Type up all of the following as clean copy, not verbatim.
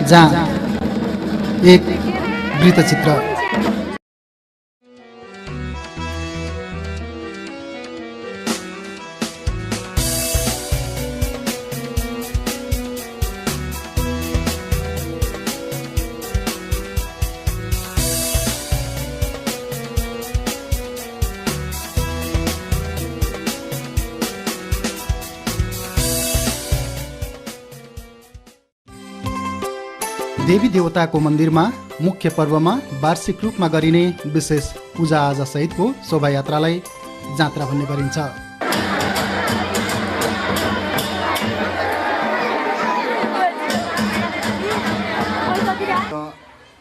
जहाँ एक वृत्तचित्र। देवी देवताको मन्दिरमा मुख्य पर्वमा वार्षिक रूपमा गरिने विशेष पूजाआजा सहितको शोभायात्रालाई जात्रा भन्ने गरिन्छ।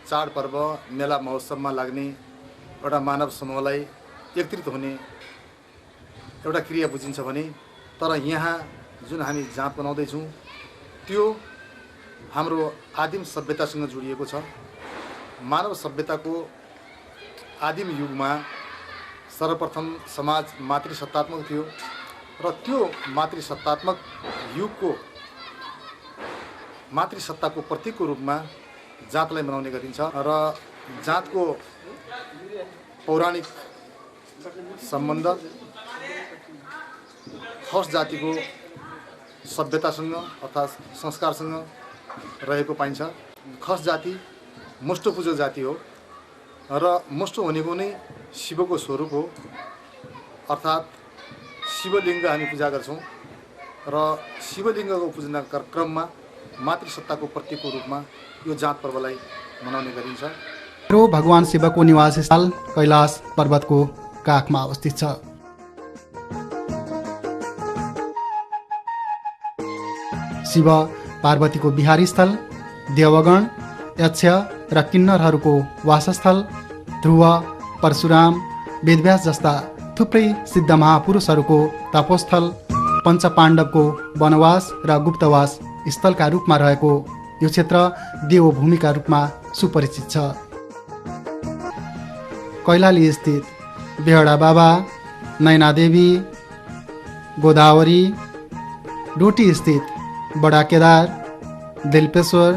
चाडपर्व मेला महोत्सवमा लाग्ने एउटा मानव समूहलाई एकत्रित हुने एउटा क्रिया बुझिन्छ भने, तर यहाँ जुन हामी जात बनाउँदैछौँ त्यो हाम्रो आदिम सभ्यतासँग जोडिएको छ। मानव सभ्यताको आदिम युगमा सर्वप्रथम समाज मातृसत्तात्मक थियो र त्यो मातृसत्तात्मक युगको मातृसत्ताको प्रतीकको रूपमा जातलाई मनाउने गरिन्छ र जातको पौराणिक सम्बन्ध खस जातिको सभ्यतासँग अर्थात् संस्कारसँग रहेको पाइन्छ। खस जाति मुष्टपूजक जाति हो र मुष्ट भनेको नै शिवको स्वरूप हो, अर्थात् शिवलिङ्ग हामी पूजा गर्छौँ र शिवलिङ्गको पूजना क्रममा मातृसत्ताको प्रतीकको रूपमा यो जात पर्वलाई मनाउने गरिन्छ। भगवान शिवको निवास स्थल कैलाश पर्वतको काखमा अवस्थित छ। शिव पार्वतीको बिहारी स्थल, देवगण, यक्ष र किन्नरहरूको वासस्थल, ध्रुव, परशुराम, वेदव्यास जस्ता थुप्रै सिद्ध महापुरुषहरूको तपोस्थल, पञ्चपाण्डवको वनवास र गुप्तवास स्थलका रूपमा रहेको यो क्षेत्र देवभूमिका रूपमा सुपरिचित छ। कैलाली स्थित बेहडा बाबा, नैनादेवी, गोदावरी, डोटी स्थित बडा केदार, दिल्पेश्वर,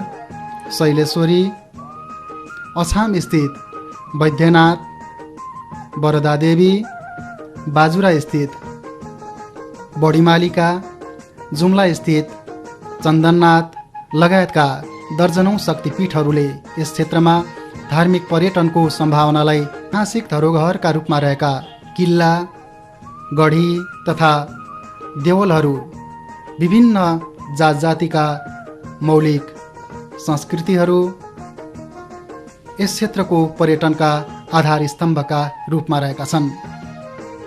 शैलेश्वरी, अछाम स्थित वैद्यनाथ, वरदादेवी, बाजुरा स्थित बडीमालिका, जुम्ला स्थित चन्दननाथ लगायतका दर्जनौं शक्तिपीठहरूले यस क्षेत्रमा धार्मिक पर्यटनको सम्भावनालाई ऐतिहासिक धरोहरका रूपमा रहेका किल्ला, गढी तथा देवलहरू, विभिन्न जात जातिका मौलिक संस्कृतिहरू यस क्षेत्रको पर्यटनका आधार स्तम्भका रूपमा रहेका छन्।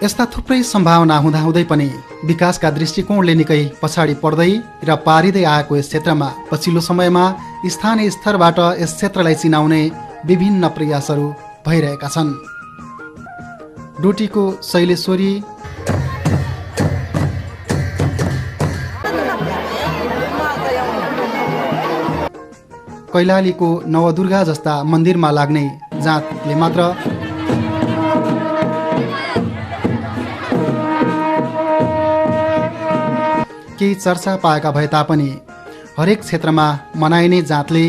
यस्ता थुप्रै सम्भावना हुँदाहुँदै पनि विकासका दृष्टिकोणले निकै पछाडि पर्दै र पारिँदै आएको यस क्षेत्रमा पछिल्लो समयमा स्थानीय स्तरबाट यस क्षेत्रलाई चिनाउने विभिन्न प्रयासहरू भइरहेका छन्। डोटीको शैलेश्वरी, कैलालीको नवदुर्गा जस्ता मन्दिरमा लाग्ने जातले मात्र केही चर्चा पाएका भए तापनि हरेक क्षेत्रमा मनाइने जातले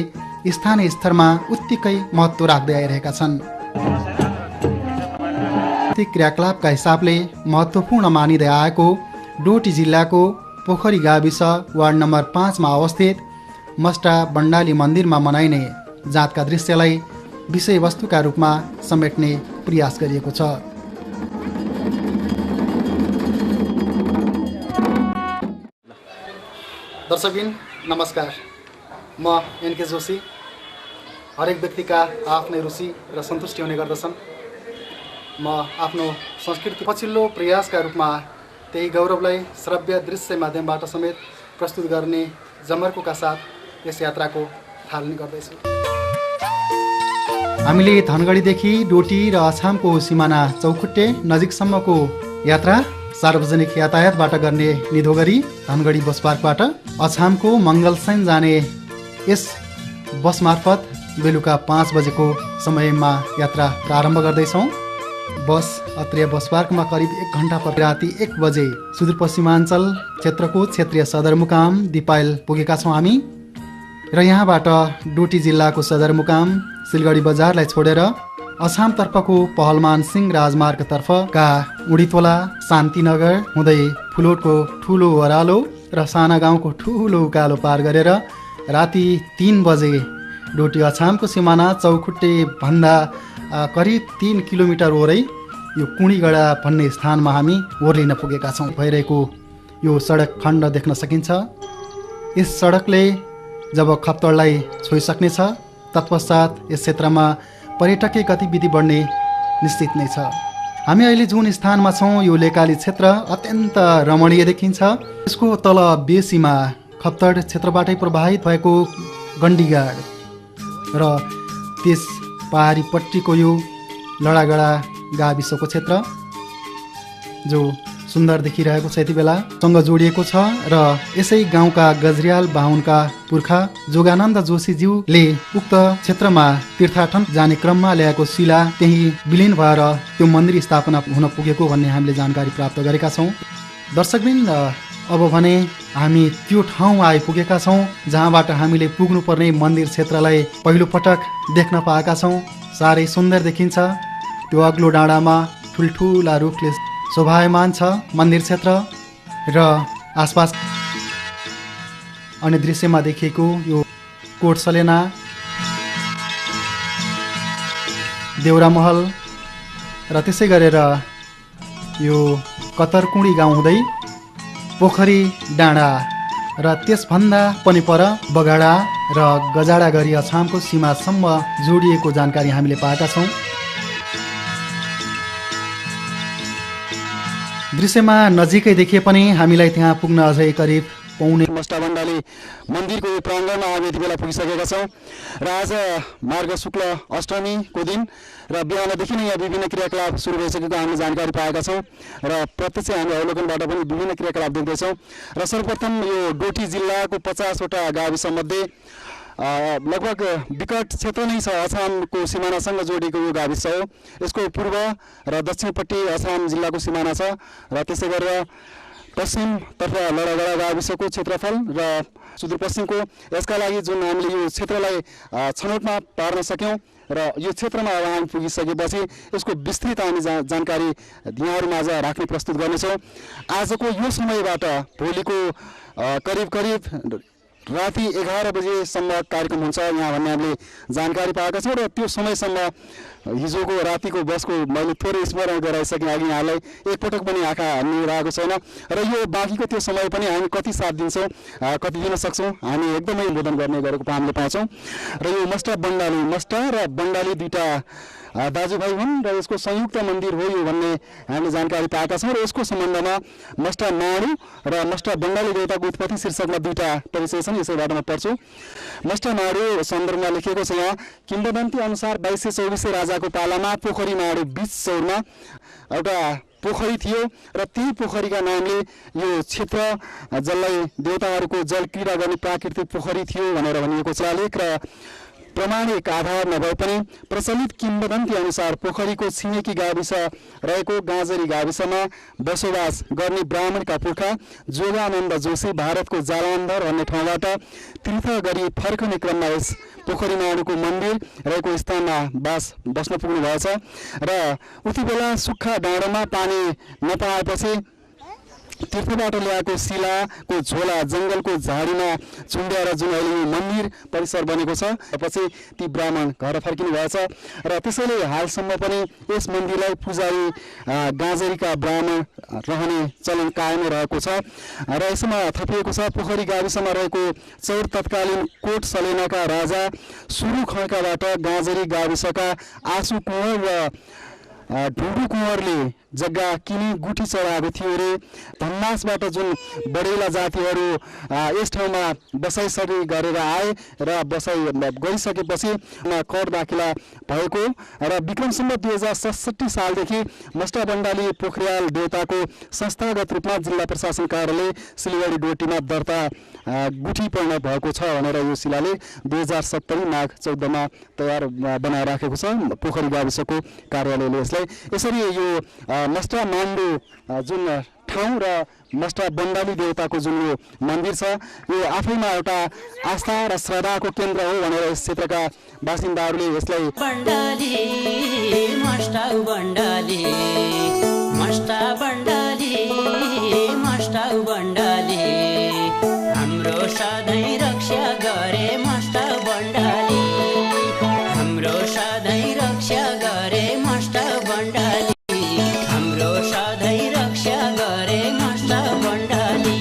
स्थानीय स्तरमा उत्तिकै महत्त्व राख्दै आइरहेका छन्। क्रियाकलापका हिसाबले महत्त्वपूर्ण मानिँदै आएको डोटी जिल्लाको पोखरी गाविस वार्ड नम्बर 5 मा अवस्थित मस्टा बण्डाली मन्दिरमा मनाइने जातका दृश्यलाई विषयवस्तुका रूपमा समेट्ने प्रयास गरिएको छ। दर्शकबिन नमस्कार, म एनके जोशी। हरेक व्यक्तिका आफ्नै रुचि र सन्तुष्टि हुने गर्दछन्। म आफ्नो संस्कृति पछिल्लो प्रयासका रूपमा त्यही गौरवलाई श्रव्य दृश्य माध्यमबाट समेत प्रस्तुत गर्ने जमर्कोका साथ यस यात्राको थालनी गर्दैछु। हामीले धनगढीदेखि डोटी र अछामको सिमाना चौखुट्टे नजिकसम्मको यात्रा सार्वजनिक यातायातबाट गर्ने निधो गरी धनगढी बस पार्कबाट अछामको मङ्गलसैन जाने यस बस मार्फत बेलुका 5 बजेको समयमा यात्रा प्रारम्भ गर्दैछौँ। बस अत्रिया बस पार्कमा करिब 1 घण्टा पछि राति 1 बजे सुदूरपश्चिमाञ्चल क्षेत्रको क्षेत्रीय सदरमुकाम दिपायल पुगेका छौँ हामी। र यहाँबाट डोटी जिल्लाको सदरमुकाम सिलगढी बजारलाई छोडेर अछामतर्फको पहलमान सिंह राजमार्गतर्फका उडीतोला शान्तिनगर हुँदै फुलोटको ठुलो ओह्रालो र साना गाउँको ठुलो उकालो पार गरेर राति 3 बजे डोटी अछामको सिमाना चौखुट्टे भन्दा करिब 3 किलोमिटर वरै यो कुँडीगडा भन्ने स्थानमा हामी ओर्लिन पुगेका छौँ। भइरहेको यो सडक खण्ड देख्न सकिन्छ। यस सडकले जब खप्तडलाई छोइसक्नेछ तत्पश्चात यस क्षेत्रमा पर्यटकीय गतिविधि बढ्ने निश्चित नै छ। हामी अहिले जुन स्थानमा छौँ यो लेकाली क्षेत्र अत्यन्त रमणीय देखिन्छ। यसको तल बेसीमा खप्तड क्षेत्रबाटै प्रभावित भएको गण्डीगाड र त्यस पहाडी पट्टीको यो लडागडा गाविसको क्षेत्र जो सुन्दर देखिरहेको छ यति बेला सँग जोडिएको छ र यसै गाउँका गजरियाल बाहुनका पुर्खा जोगानन्द जोशीज्यूले उक्त क्षेत्रमा तीर्थाटन जाने क्रममा ल्याएको शिला त्यही विलिन भएर त्यो मन्दिर स्थापना हुन पुगेको भन्ने हामीले जानकारी प्राप्त गरेका छौँ। दर्शकवृन्द, अब भने हामी त्यो ठाउँ आइपुगेका छौँ जहाँबाट हामीले पुग्नुपर्ने मन्दिर क्षेत्रलाई पहिलोपटक देख्न पाएका छौँ। साह्रै सुन्दर देखिन्छ। त्यो अग्लो डाँडामा ठुल्ठुला रुखले शोभायमान छ मन्दिर क्षेत्र र आसपास अन्य दृश्यमा देखिएको यो कोट सलेना, देउरा महल र त्यसै गरेर यो कतरकुँडी गाउँ हुँदै पोखरी डाँडा र त्यसभन्दा पनि पर बगाडा र गजाडा गरी अछामको सीमासम्म जोडिएको जानकारी हामीले पाएका छौँ। दृश्यमा नजिकै देखिए पनि हामीलाई त्यहाँ पुग्न अझै करिब पौने मस्टाबण्डाले मन्दिरको यो प्राङ्गणमा हामी यति बेला पुगिसकेका छौँ र आज मार्ग शुक्ल अष्टमीको दिन र बिहानदेखि नै यहाँ विभिन्न क्रियाकलाप सुरु भइसकेको हामीले जानकारी पाएका छौँ र प्रत्यक्ष हामी अवलोकनबाट पनि विभिन्न क्रियाकलाप देख्दैछौँ। र सर्वप्रथम यो डोटी जिल्लाको 50वटा गाविसमध्ये लगभग विकट क्षेत्र नै छ। अछामको सिमानासँग जोडिएको यो गाविस हो। यसको पूर्व र दक्षिणपट्टि अछाम जिल्लाको सिमाना छ र त्यसै गरेर पश्चिमतर्फ लडागडा गाविसको क्षेत्रफल र सुदूरपश्चिमको यसका लागि जुन हामीले यो क्षेत्रलाई छनौटमा पार्न सक्यौँ र यो क्षेत्रमा अब हामी पुगिसकेपछि यसको विस्तृत हामी जानकारी यहाँहरूमाझ राख्ने प्रस्तुत गर्नेछौँ। आजको यो समयबाट भोलिको करिब राति 11 बजेसम्म कार्यक्रम हुन्छ यहाँ भन्ने हामीले जानकारी पाएका छौँ र त्यो समयसम्म हिजोको रातिको बसको मैले थोरै स्मरण गराइसकेँ अघि यहाँलाई एकपटक पनि आँखा निरहेको छैन र यो बाँकीको त्यो समय पनि हामी कति साथ दिन्छौँ कति दिन सक्छौँ हामी एकदमै बोधन गर्ने गरेको हामीले पाउँछौँ। र यो मस्टा र बण्डाली दुईवटा दाजुभाइ हुन् र यसको संयुक्त मन्दिर हो यो भन्ने हामीले जानकारी पाएका छौँ र यसको सम्बन्धमा मस्टा नाडु र मस्टा बण्डाली देवताको उत्पत्ति शीर्षकमा दुईवटा परिचय छन्। यसैबाट म पढ्छु। मस्टा नाडु सन्दर्भमा लेखिएको छ यहाँ किम्बदन्ती अनुसार 2224 राजाको पालामा पोखरी नाडु बीच चौरमा एउटा पोखरी थियो र त्यही पोखरीका नामले यो क्षेत्र जसलाई देवताहरूको जल क्रीडा गर्ने प्राकृतिक पोखरी थियो भनेर भनिएको छ। लेख र प्रमाणिक आधार नभए पनि प्रचलित किम्बदन्ती अनुसार पोखरीको छिमेकी गाविस रहेको गाँजरी गाविसमा बसोबास गर्ने ब्राह्मणका पुर्खा जोगानन्द जोशी भारतको जालन्धर भन्ने ठाउँबाट तीर्थ गरी फर्कने क्रममा यस पोखरी नाडुको मन्दिर रहेको स्थानमा बस्न पुग्नु भएछ र उति बेला सुक्खा डाँडोमा पानी नपाएपछि तीर्थबाट ल्याएको शिलाको झोला जङ्गलको झाडीमा चुन्ड्याएर जुन अहिले यो मन्दिर परिसर बनेको छ पछि ती ब्राह्मण घर फर्किनु भएछ र त्यसैले हालसम्म पनि यस मन्दिरलाई पुजारी गाँजरीका ब्राह्मण रहने चलन कायमै रहेको छ र यसमा थपिएको छ पोखरी गाविसमा रहेको चौर तत्कालीन कोट सलेनाका राजा सुरु खड्काबाट गाँजरी गाविसका आसु कुँवर र ढुडु कुँवरले जग्गा किनी गुठी चढाएको थियो अरे। धन्नासबाट जुन बडेला जातिहरू यस ठाउँमा बसाइसके गरेर आए र बसाइ गरिसकेपछि कर दाखिला भएको र विक्रमसम्म 2067 सालदेखि मस्टा बण्डाली पोखरियाल देवताको संस्थागत रूपमा जिल्ला प्रशासन कार्यालय सिलगढी डोटीमा दर्ता गुठी पर्न भएको छ भनेर यो शिलालेख 2070 माघ 14मा तयार बनाएर राखेको छ पोखरी गाविसको कार्यालयले यसलाई। यसरी यो मस्टा मान्डु जुन ठाउँ र मस्ट बण्डाली देवताको जुन यो मन्दिर छ यो आफैमा एउटा आस्था र श्रद्धाको केन्द्र हो भनेर यस क्षेत्रका बासिन्दाहरूले यसलाई बण्डाली मस्टाउ बण्डाली मस्टा बण्डाली मस्टाउ बण्डाली हाम्रो सधैँ रक्षा गरे मस्टा बण्डाली हाम्रो सधैँ रक्षा गरे मस्टा बण्डाली हाम्रो सधैँ रक्षा गरे मस्टा बण्डाली।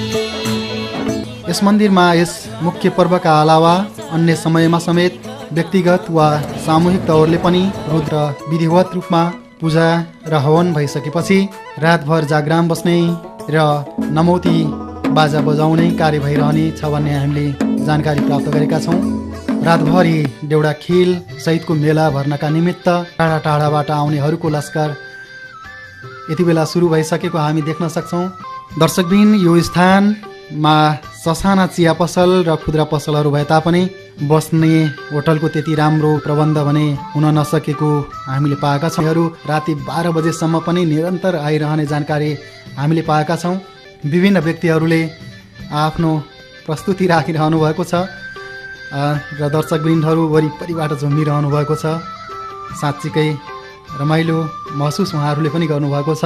यस मन्दिरमा यस मुख्य पर्वका अलावा अन्य समयमा समेत व्यक्तिगत वा सामूहिक तौरले पनि रुद्र विधिवत रूपमा पूजा र हवन भइसकेपछि रातभर जागराम बस्ने र नमौती बाजा बजाउने कार्य भइरहने छ भन्ने हामीले जानकारी प्राप्त गरेका छौँ। रातभरि देउडा खेल सहितको मेला भर्नका निमित्त टाढा टाढाबाट आउनेहरूको लस्कर यति बेला सुरु भइसकेको हामी देख्न सक्छौँ। दर्शकबिन यो स्थानमा ससाना चिया पसल र खुद्रा पसलहरू भए तापनि बस्ने होटलको त्यति राम्रो प्रबन्ध भने हुन नसकेको हामीले पाएका छौँ। राति 12 बजेसम्म पनि निरन्तर आइरहने जानकारी हामीले पाएका छौँ। विभिन्न व्यक्तिहरूले आफ्नो प्रस्तुति राखिरहनु भएको छ र दर्शकवृन्दहरू वरिपरिबाट झुमिरहनु भएको छ। साँच्चीकै रमाइलो महसुस उहाँहरूले पनि गर्नुभएको छ।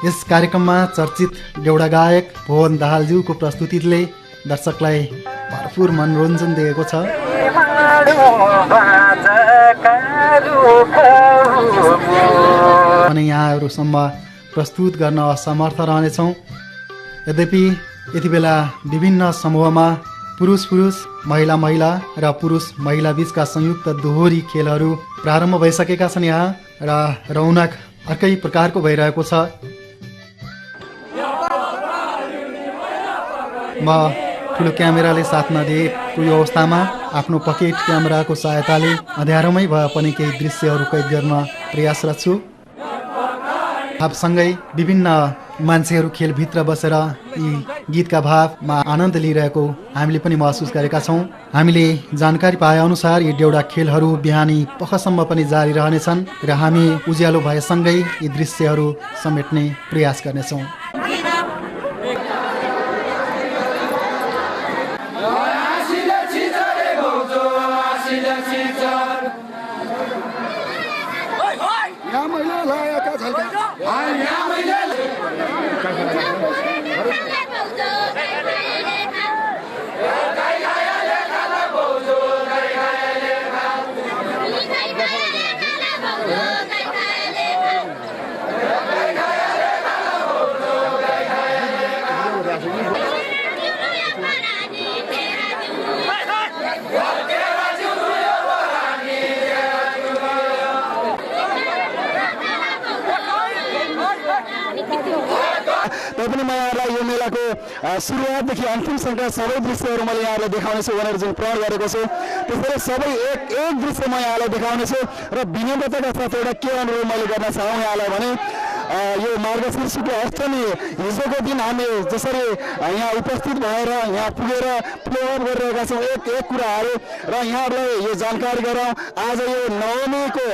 यस कार्यक्रममा चर्चित देउडा गायक भुवन दाहालज्यूको प्रस्तुतिले दर्शकलाई भरपुर मनोरञ्जन दिएको छ। अनि यहाँहरूसम्म प्रस्तुत गर्न असमर्थ रहनेछौँ। यद्यपि यति बेला विभिन्न समूहमा पुरुष महिला र पुरुष महिला बीचका संयुक्त दोहोरी खेलहरू प्रारम्भ भइसकेका छन् यहाँ र रौनक अर्कै प्रकारको भइरहेको छ। म ठुलो क्यामेराले साथ नदिएको यो अवस्थामा आफ्नो पकेट क्यामेराको सहायताले अँध्यारोमै भए पनि केही दृश्यहरू कैद गर्न प्रयासरत छु। भावसँगै विभिन्न मान्छेहरू खेलभित्र बसेर यी गीतका भावमा आनन्द लिइरहेको हामीले पनि महसुस गरेका छौँ। हामीले जानकारी पाएअनुसार यी देउडा खेलहरू बिहानी पखसम्म पनि जारी रहनेछन् र हामी उज्यालो भएसँगै यी दृश्यहरू समेट्ने प्रयास गर्नेछौँ। तैपनि म यहाँलाई यो मेलाको सुरुवातदेखि अन्तिमसम्म सबै दृश्यहरू मैले यहाँलाई देखाउनेछु भनेर जुन प्रण गरेको छु त्यसैले सबै एक दृश्य म यहाँलाई देखाउनेछु र विनम्रताका साथ एउटा के अनुरोध मैले गर्न चाहौँ यहाँलाई भने यो मार्गशीर्षको अष्टमी हिजोको दिन हामी जसरी यहाँ उपस्थित भएर यहाँ पुगेर प्लेअप गरिरहेका छौँ एक कुराहरू र यहाँहरूलाई यो जानकारी गराउँ। आज यो नवमीको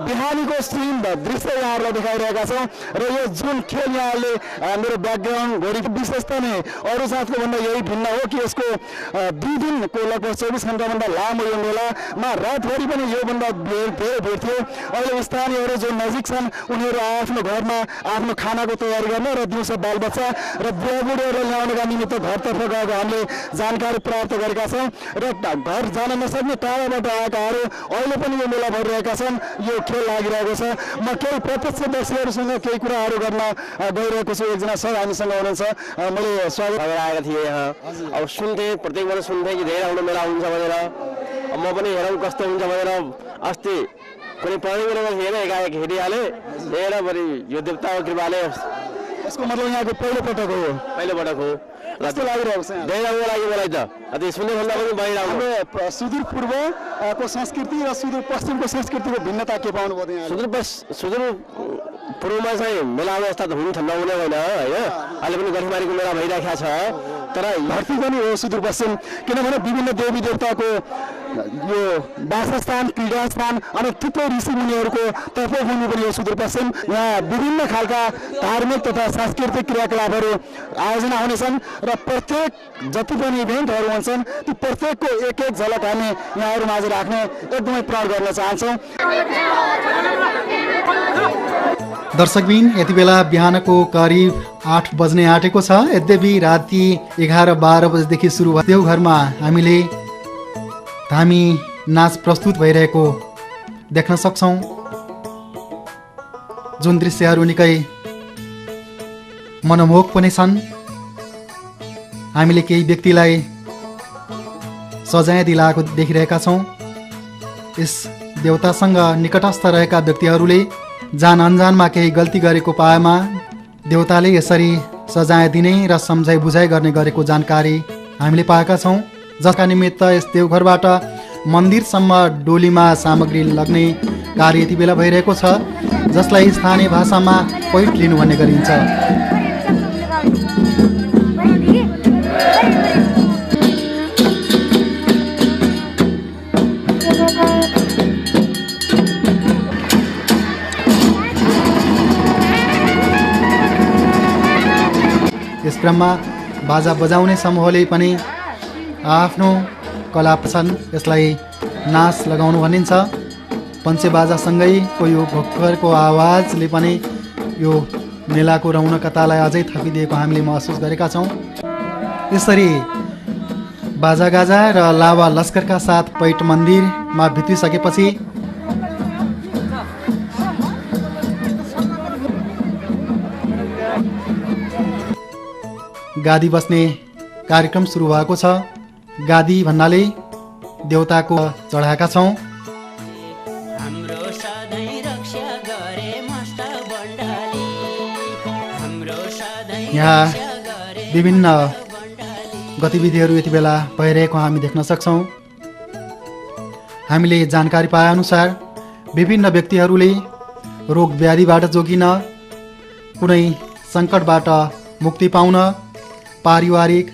बिहानीको सीन दृश्य यहाँहरूलाई देखाइरहेका छौँ र यो जुन खेल यहाँहरूले मेरो ब्याकग्राउन्ड घडी विशेषता नै अरू साथको भन्दा यही भिन्न हो कि यसको 2 दिनको लगभग 24 घण्टाभन्दा लामो यो मेलामा रातभरि पनि योभन्दा धेरै भिड थियो। अहिले स्थानीयहरू जो नजिक छन् उनीहरू आफ्नो घरमा आफ्नो खानाको तयारी गर्ने र दिउँसो बालबच्चा र बुढाबुढीहरू ल्याउनका निमित्त घरतर्फ गएको हामीले जानकारी प्राप्त गरेका छौँ र घर जान नसक्ने टाढाबाट आएकाहरू अहिले पनि यो मेला भइरहेका छन्। यो खेल लागिरहेको छ। म केही प्रत्यक्षदर्शीहरूसँग केही कुराहरू गर्न गइरहेको छु। एकजना सर हामीसँग हुनुहुन्छ। मैले स्वागत गरेर आएका थिएँ यहाँ। अब सुन्थेँ प्रत्येक वर्ष सुन्थेँ कि धेरै राम्रो मेला हुन्छ भनेर। म पनि हेरौँ कस्तो हुन्छ भनेर अस्ति कुनै पढ्ने बेलामा थिएन एकाएक हेरिहालेँ। हेरेर यो देवताको कृपाले यसको मतलब यहाँको पहिलोपटक हो। पहिलोपटक हो। कस्तो लागिरहेको छ? धेरै राम्रो लाग्यो मलाई त। अझै सुन्नेभन्दा पनि बढी राम्रो। हाम्रो सुदूर पूर्वको संस्कृति र सुदूर पश्चिमको संस्कृतिको भिन्नता के पाउनु भयो यहाँ? सुदूर पूर्वमा चाहिँ मेला अवस्था त हुन्छ नहुने होइन होइन। अहिले पनि गठमारीको मेला भइरहेको छ। तर धरती पनि हो सुदूरपश्चिम, किनभने विभिन्न देवी देवताको यो वासस्थान क्रीडास्थान अनि थुप्रै ऋषिमुनिहरूको तपोभूमि पनि यो सुदूरपश्चिम। यहाँ विभिन्न खालका धार्मिक तथा सांस्कृतिक क्रियाकलापहरू आयोजना हुनेछन् र प्रत्येक जति पनि इभेन्टहरू हुन्छन् ती प्रत्येकको एक एक झलक हामी यहाँहरू माझ राख्ने एकदमै प्रण गर्न चाहन्छौँ। दर्शकबिन, यति बेला बिहानको करिब 8 बज्ने आँटेको छ। यद्यपि राति 11-12 बजेदेखि सुरु भयो देवघरमा हामीले धामी नाच प्रस्तुत भइरहेको देख्न सक्छौँ, जुन दृश्यहरू निकै मनमोहक पनि छन्। हामीले केही व्यक्तिलाई सजाय दिलाएको देखिरहेका छौँ। यस देवतासँग निकटस्थ रहेका व्यक्तिहरूले जान अनजानमा केही गल्ती गरेको पाएमा देवताले यसरी सजाय दिने र सम्झाइ बुझाइ गर्ने गरेको जानकारी हामीले पाएका छौँ। जसका निमित्त यस देवघरबाट मन्दिरसम्म डोलीमा सामग्री लग्ने कार्य यति बेला भइरहेको छ, जसलाई स्थानीय भाषामा पैठ लिनु भन्ने गरिन्छ। यस क्रममा बाजा बजाउने समूहले पनि आफ्नो कला छन्, यसलाई नाच लगाउनु भनिन्छ। पञ्चे बाजासँगैको यो भोकरको आवाजले पनि यो मेलाको रौनकतालाई अझै थपिदिएको हामीले महसुस गरेका छौँ। यसरी बाजागाजा र लावा लस्करका साथ पैठ मन्दिरमा भित्रिसकेपछि गादी बस्ने कार्यक्रम सुरु भएको छ। गादी भन्नाले देवताको चढाएका छौँ। यहाँ विभिन्न गतिविधिहरू यति बेला भइरहेको हामी देख्न सक्छौँ। हामीले जानकारी पाएअनुसार विभिन्न व्यक्तिहरूले रोग व्याधिबाट जोगिन, कुनै सङ्कटबाट मुक्ति पाउन, पारिवारिक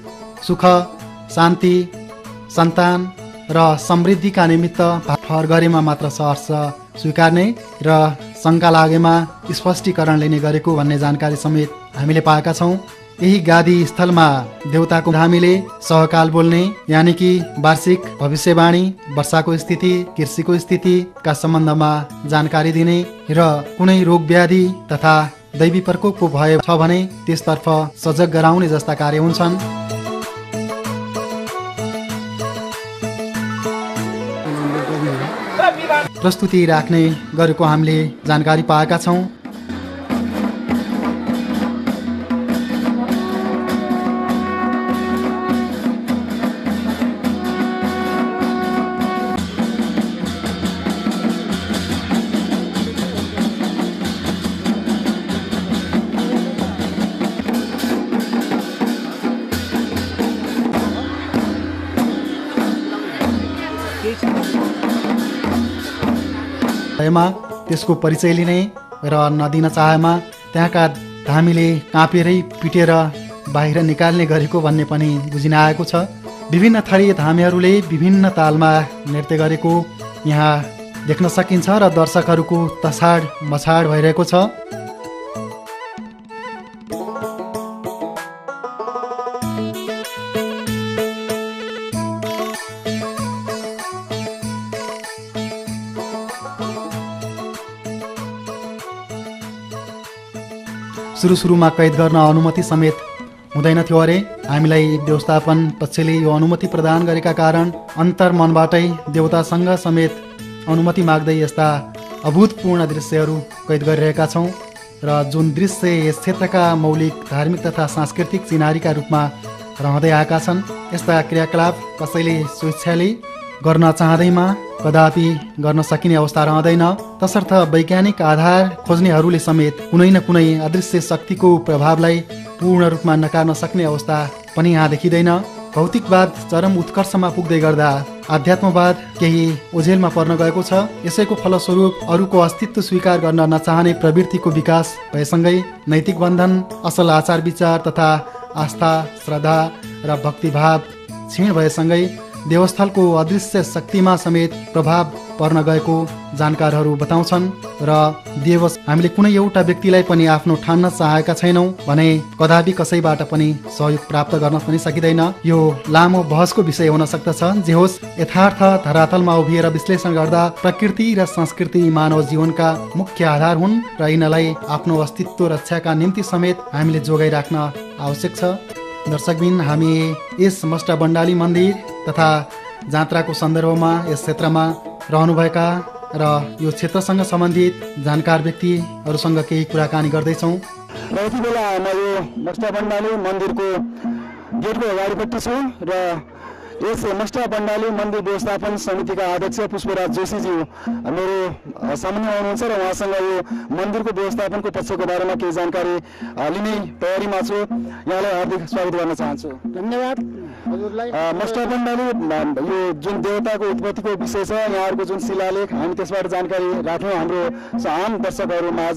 सुख शान्ति सन्तान र समृद्धिका निमित्त ठहर गरेमा मात्र सहर्ष स्वीकार्ने र शङ्का लागेमा स्पष्टीकरण लिने गरेको भन्ने जानकारी समेत हामीले पाएका छौँ। यही गादी स्थलमा देवताको धामीले सहकाल बोल्ने, यानि कि वार्षिक भविष्यवाणी, वर्षाको स्थिति, कृषिको स्थितिका सम्बन्धमा जानकारी दिने र कुनै रोग व्याधि तथा दैवी प्रकोपको भय छ भने त्यसतर्फ सजग गराउने जस्ता कार्य हुन्छन्। प्रस्तुति राख्ने गरेको हामीले जानकारी पाएका छौँ। त्यसको परिचय लिने र नदिन चाहेमा त्यहाँका धामीले काँपेरै पिटेर बाहिर निकाल्ने गरेको भन्ने पनि बुझिन आएको छ। विभिन्न थरी धामीहरूले विभिन्न तालमा नृत्य गरेको यहाँ देख्न सकिन्छ र दर्शकहरूको तछाड मछाड भइरहेको छ। सुरुमा कैद गर्न अनुमति समेत हुँदैन थियो अरे। हामीलाई व्यवस्थापन पक्षले यो अनुमति प्रदान गरेका कारण अन्तर्मनबाटै देवतासँग समेत अनुमति माग्दै यस्ता अभूतपूर्ण दृश्यहरू कैद गरिरहेका छौँ र जुन दृश्य यस क्षेत्रका मौलिक धार्मिक तथा सांस्कृतिक चिनारीका रूपमा रहँदै आएका छन्। यस्ता क्रियाकलाप कसैले स्वेच्छाले गर्न चाहँदैमा कदापि गर्न सकिने अवस्था रहँदैन। तसर्थ वैज्ञानिक आधार खोज्नेहरूले समेत कुनै न कुनै अदृश्य शक्तिको प्रभावलाई पूर्ण रूपमा नकार्न सक्ने अवस्था पनि यहाँ देखिँदैन। भौतिकवाद चरम उत्कर्षमा पुग्दै गर्दा आध्यात्मवाद केही ओझेलमा पर्न गएको छ। यसैको फलस्वरूप अरूको अस्तित्व स्वीकार गर्न नचाहने प्रवृत्तिको विकास भएसँगै नैतिक बन्धन, असल आचार विचार तथा आस्था श्रद्धा र भक्तिभाव क्षीण भएसँगै देवस्थलको अदृश्य शक्तिमा समेत प्रभाव पर्न गएको जानकारहरू बताउँछन्। र देवस हामीले कुनै एउटा व्यक्तिलाई पनि आफ्नो ठान्न चाहेका छैनौँ भने कदापि कसैबाट पनि सहयोग प्राप्त गर्न पनि सकिँदैन। यो लामो बहसको विषय हुन सक्दछ। जे होस्, यथार्थ धरातलमा उभिएर विश्लेषण गर्दा प्रकृति र संस्कृति मानव जीवनका मुख्य आधार हुन् र यिनलाई आफ्नो अस्तित्व रक्षाका निम्ति समेत हामीले जोगाइराख्न आवश्यक छ। दर्शकबिन, हामी यस मष्टा बण्डाली मन्दिर तथा जात्राको सन्दर्भमा यस क्षेत्रमा रहनुभएका र यो क्षेत्रसँग सम्बन्धित जानकार व्यक्तिहरूसँग केही कुराकानी गर्दैछौँ। र यति बेला म यो मष्टा बण्डाली मन्दिरको गेटको अगाडिपट्टि छु र यस मष्टा बण्डाली मन्दिर व्यवस्थापन समितिका अध्यक्ष पुष्पराज जोशीज्यू मेरो सामने आउनुहुन्छ र उहाँसँग यो मन्दिरको व्यवस्थापनको पक्षको बारेमा केही जानकारी लिने तयारीमा छु। यहाँलाई हार्दिक स्वागत गर्न चाहन्छु। धन्यवाद हजुरलाई। मष्टा बण्डाली यो जुन देवताको उत्पत्तिको विषय छ, यहाँहरूको जुन शिलालेख, हामी त्यसबाट जानकारी राख्यौँ हाम्रो आम दर्शकहरूमाझ।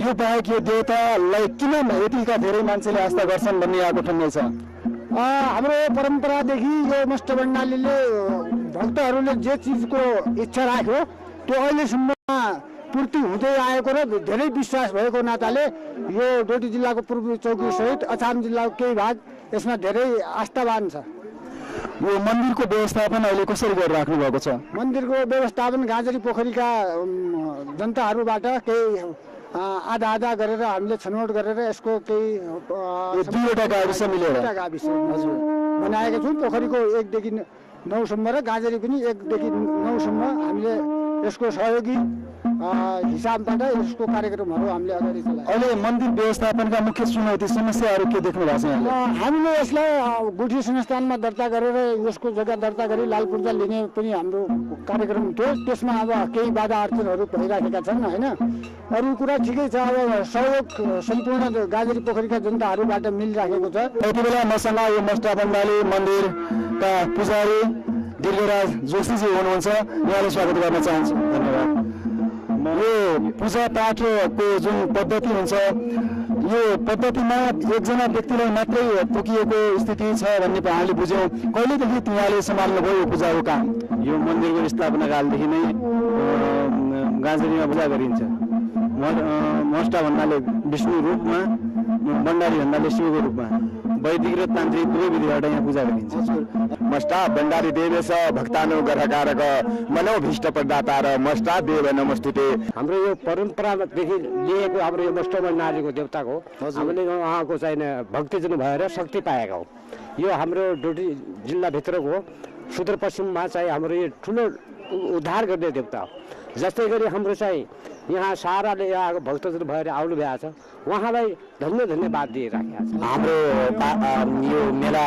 यो बाहेक यो देवतालाई किन यतिका धेरै मान्छेले आस्था गर्छन् भन्ने यहाँको ठन्नै छ। हाम्रो परम्परादेखि यो मष्टा बण्डालीले भक्तहरूले जे चिजको इच्छा राख्यो त्यो अहिलेसम्म पूर्ति हुँदै आएको र धेरै विश्वास भएको नाताले यो डोटी जिल्लाको पूर्वी चौकी सहित अछाम जिल्लाको केही भाग यसमा धेरै आस्थावान छ। यो मन्दिरको व्यवस्थापन अहिले कसरी गरिराख्नु भएको छ? मन्दिरको व्यवस्थापन गाजरी पोखरीका जनताहरूबाट केही आधा आधा गरेर हामीले छनौट गरेर यसको केही दुईवटा गाविस मिलेर हजुर बनाएका छौँ। पोखरीको 1 देखि 9 सम्म र गाजरी पनि 1 देखि 9 सम्म हामीले यसको सहयोगी हिसाबबाट यसको कार्यक्रमहरू हामीले अगाडि चलायौँ। अहिले मन्दिर व्यवस्थापनका मुख्य चुनौती समस्याहरू के देख्नु भएको छ यहाँले? हामीले यसलाई गुठी संस्थानमा दर्ता गरेर यसको जग्गा दर्ता गरी लाल पूर्जा लिने पनि हाम्रो कार्यक्रम थियो। त्यसमा अब केही बाधा अडचनहरू भइराखेका छन् होइन। अरू कुरा ठिकै छ। अब सहयोग सम्पूर्ण गाजरी पोखरीका जनताहरूबाट मिलिराखेको छ। यति बेला मसँग यो मष्टा बण्डाली मन्दिरका पुजारी दीर्घराज जोशीजी हुनुहुन्छ। यहाँले स्वागत गर्न चाहन्छु। धन्यवाद। यो पूजा पाठको जुन पद्धति हुन्छ, यो पद्धतिमा एकजना व्यक्तिलाई मात्रै तोकिएको स्थिति छ भन्ने हामीले बुझ्यौँ। कहिलेदेखि यहाँले सम्हाल्नुभयो यो पूजाको काम? यो मन्दिरको स्थापना कालदेखि नै गाजरीमा पूजा गरिन्छ। मष्टा भन्नाले विष्णु रूपमा, बण्डाली भन्नाले शिवको रूपमा, वैदिक र तान्त्रिक दुवै विधिबाट यहाँ पूजा गरिन्छ। मष्टा बण्डाली देवेश भक्तानुग्रहकारक मनोभीष्ट प्रदाता र मष्टा देव नमस्तुते। हाम्रो यो परम्परादेखि लिएको हाम्रो यो मष्टा बण्डालीको देवताको हामीले उहाँको चाहिँ भक्तिजन भएर शक्ति पाएका हौँ। यो हाम्रो डोटी जिल्लाभित्रको सुदूरपश्चिममा चाहिँ हाम्रो यो ठुलो उद्धार गर्ने देवता हो। जस्तै गरी हाम्रो चाहिँ यहाँ साराले यहाँको भक्तजन भएर आउनु भएको छ, उहाँलाई धन्यवाद दिइराखेको छ। हाम्रो यो मेला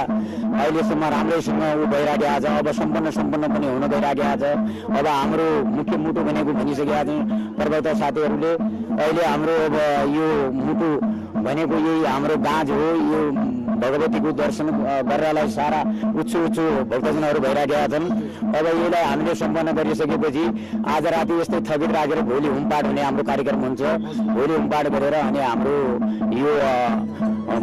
अहिलेसम्म राम्रैसँग भइराखेको छ। अब सम्पन्न पनि हुन गइराखेको छ। अब हाम्रो मुख्य मुटु भनेको भनिसकेका छौँ प्रवक्ता साथीहरूले। अहिले हाम्रो अब यो मुटु भनेको यही हाम्रो गाँज हो। यो भगवतीको दर्शन गर्नलाई सारा उच्च भक्तजनहरू भइराखेका छन्। अब यसलाई हामीले सम्पन्न गरिसकेपछि आज राति यस्तै थपित राखेर भोलि होमपाठ हुने हाम्रो कार्यक्रम हुन्छ। भोलि होमपाठ गरेर अनि हाम्रो यो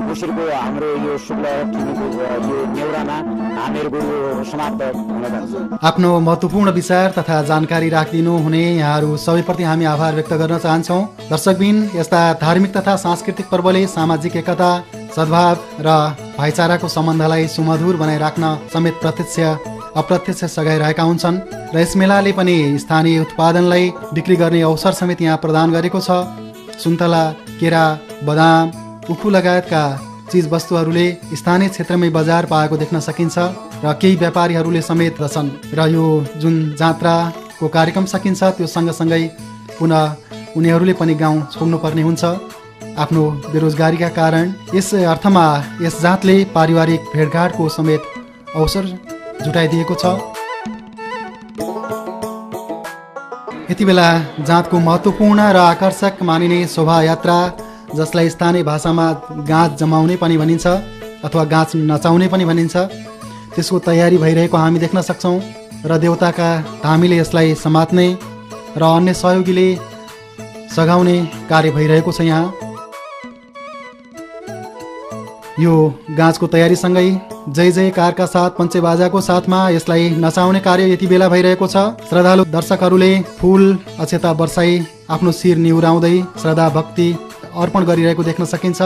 मुसिरको हाम्रो यो शुक्ल यो नेउरामा हामीहरूको यो समाप्त हुन जान्छ। आफ्नो महत्त्वपूर्ण विचार तथा जानकारी राखिदिनु हुने यहाँहरू सबैप्रति हामी आभार व्यक्त गर्न चाहन्छौँ। दर्शकबिन, यस्ता धार्मिक तथा सांस्कृतिक पर्वले सामाजिक एकता, सद्भाव र भाइचाराको सम्बन्धलाई सुमधुर बनाइराख्न समेत प्रत्यक्ष अप्रत्यक्ष सघाइरहेका हुन्छन् र यस मेलाले पनि स्थानीय उत्पादनलाई बिक्री गर्ने अवसर समेत यहाँ प्रदान गरेको छ। सुन्तला, केरा, बदाम, उखु लगायतका चिजवस्तुहरूले स्थानीय क्षेत्रमै बजार पाएको देख्न सकिन्छ र केही व्यापारीहरूले समेत छन्। र यो जुन जात्राको कार्यक्रम सकिन्छ त्यो सँगसँगै पुनः उनीहरूले पनि गाउँ छोड्नुपर्ने हुन्छ आफ्नो बेरोजगारीका कारण। यस अर्थमा यस जातले पारिवारिक भेटघाटको समेत अवसर जुटाइदिएको छ। यति बेला जातको महत्त्वपूर्ण र आकर्षक मानिने शोभायात्रा, जसलाई स्थानीय भाषामा गाँच जमाउने पनि भनिन्छ अथवा गाँच नचाउने पनि भनिन्छ, त्यसको तयारी भइरहेको हामी देख्न सक्छौँ र देवताका धामीले यसलाई समात्ने र अन्य सहयोगीले सघाउने कार्य भइरहेको छ यहाँ। यो गाँचको तयारीसँगै जय जयकारका साथ पञ्चेबाजाको साथमा यसलाई नचाउने कार्य यति बेला भइरहेको छ। श्रद्धालु दर्शकहरूले फूल अक्षता वर्षाई आफ्नो शिर निहुराउँदै श्रद्धा भक्ति अर्पण गरिरहेको देख्न सकिन्छ।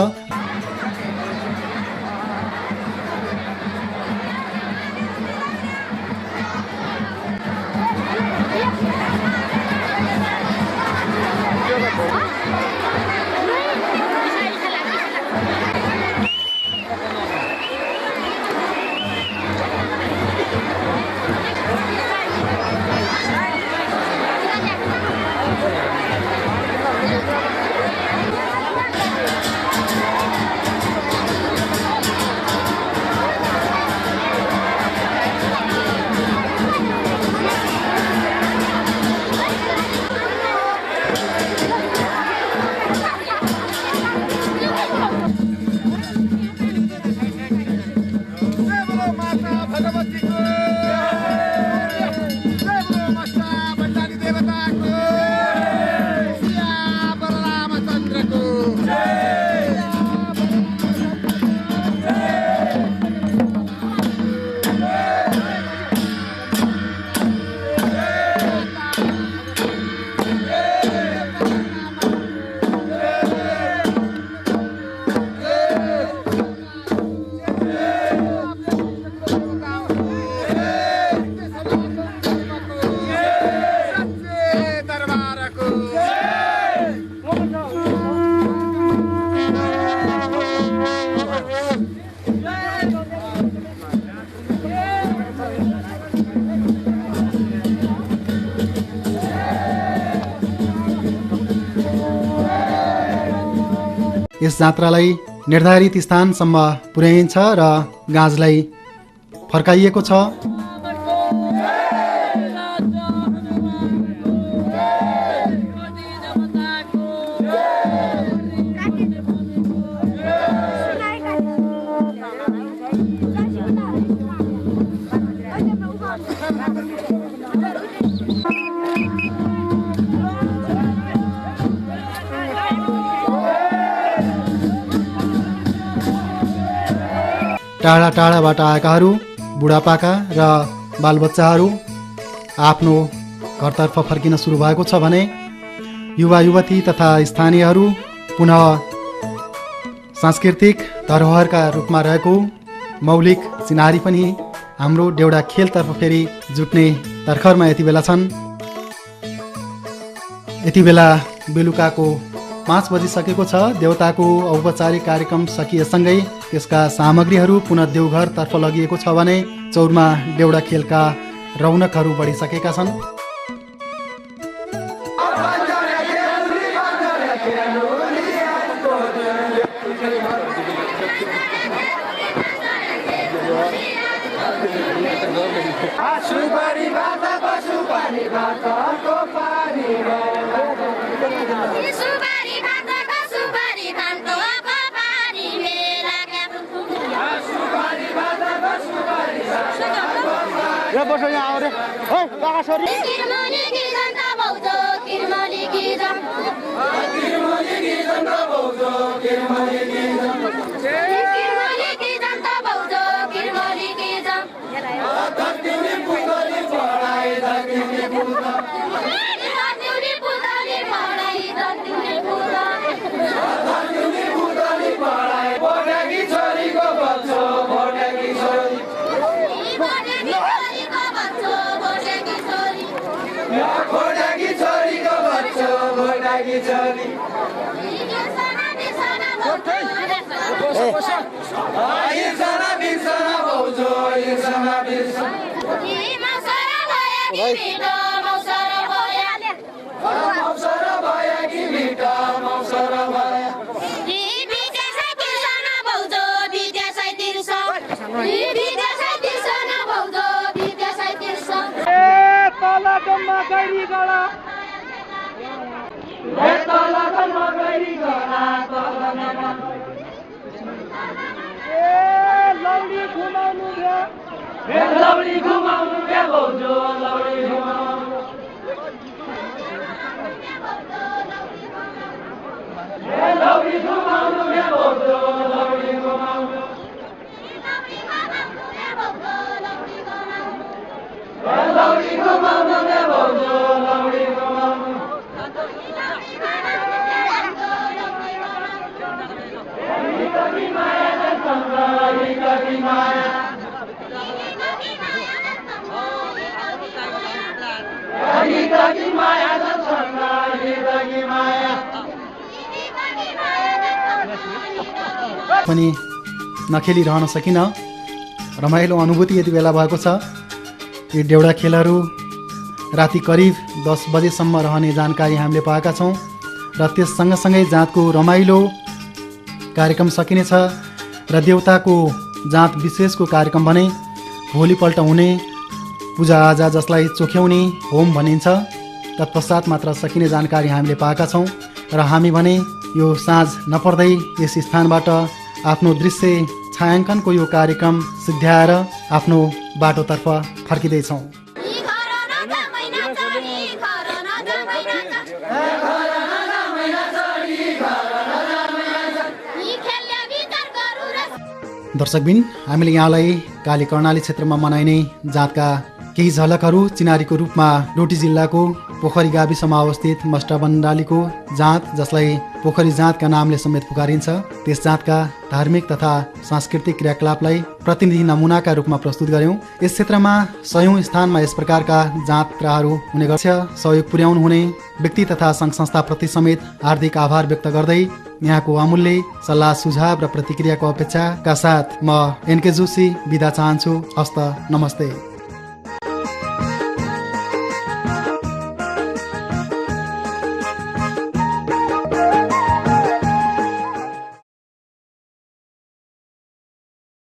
यस जात्रालाई निर्धारित स्थानसम्म पुर्याइन्छ र गाँजलाई फर्काइएको छ। टाढा टाढाबाट आएकाहरू, बुढापाका र बालबच्चाहरू आफ्नो घरतर्फ फर्किन सुरु भएको छ भने युवा युवती तथा स्थानीयहरू पुनः सांस्कृतिक धरोहरका रूपमा रहेको मौलिक चिनारी पनि हाम्रो देउडा खेलतर्फ फेरि जुट्ने तर्खरमा यति बेला छन्। यति बेला बेलुकाको 5 बजिसकेको छ। देवताको औपचारिक कार्यक्रम सकिएसँगै त्यसका सामग्रीहरू पुनः देवघरतर्फ लगिएको छ भने चौरमा देउडा खेलका रौनकहरू बढिसकेका छन्। Lovely, come on, पनि नखेलिरहन सकिन। रमाइलो अनुभूति यति बेला भएको छ। यी देउडा खेलहरू राति करिब 10 बजेसम्म रहने जानकारी हामीले पाएका छौँ र त्यस सँगसँगै जाँतको रमाइलो कार्यक्रम सकिनेछ र देउताको जाँत विशेषको कार्यक्रम भने भोलिपल्ट हुने पूजाआजा जसलाई चोख्याउने होम भनिन्छ तत्पश्चात मात्र सकिने जानकारी हामीले पाएका छौँ र हामी भने यो साँझ नपर्दै यस स्थानबाट आफ्नो दृश्य छायाङ्कनको यो कार्यक्रम सिद्ध्याएर आफ्नो बाटोतर्फ फर्किँदैछौँ। दर्शकबिन, हामीले यहाँलाई काली कर्णाली क्षेत्रमा मनाइने जातका केही झलकहरू चिनारीको रूपमा डोटी जिल्लाको पोखरी गाविसमा अवस्थित मस्टबण्डालीको जात जसलाई पोखरी जातका नामले समेत पुकारिन्छ त्यस जातका धार्मिक तथा सांस्कृतिक क्रियाकलापलाई प्रतिनिधि नमुनाका रूपमा प्रस्तुत गर्यौं। यस क्षेत्रमा 100औं स्थानमा यस प्रकारका जात्राहरू हुने गर्छ। सहयोग पुर्याउनु हुने व्यक्ति तथा सङ्घ संस्थाप्रति समेत हार्दिक आभार व्यक्त गर्दै यहाँको अमूल्य सल्लाह सुझाव र प्रतिक्रियाको अपेक्षाका साथ म एनके जोशी बिदा चाहन्छु। हस्त नमस्ते।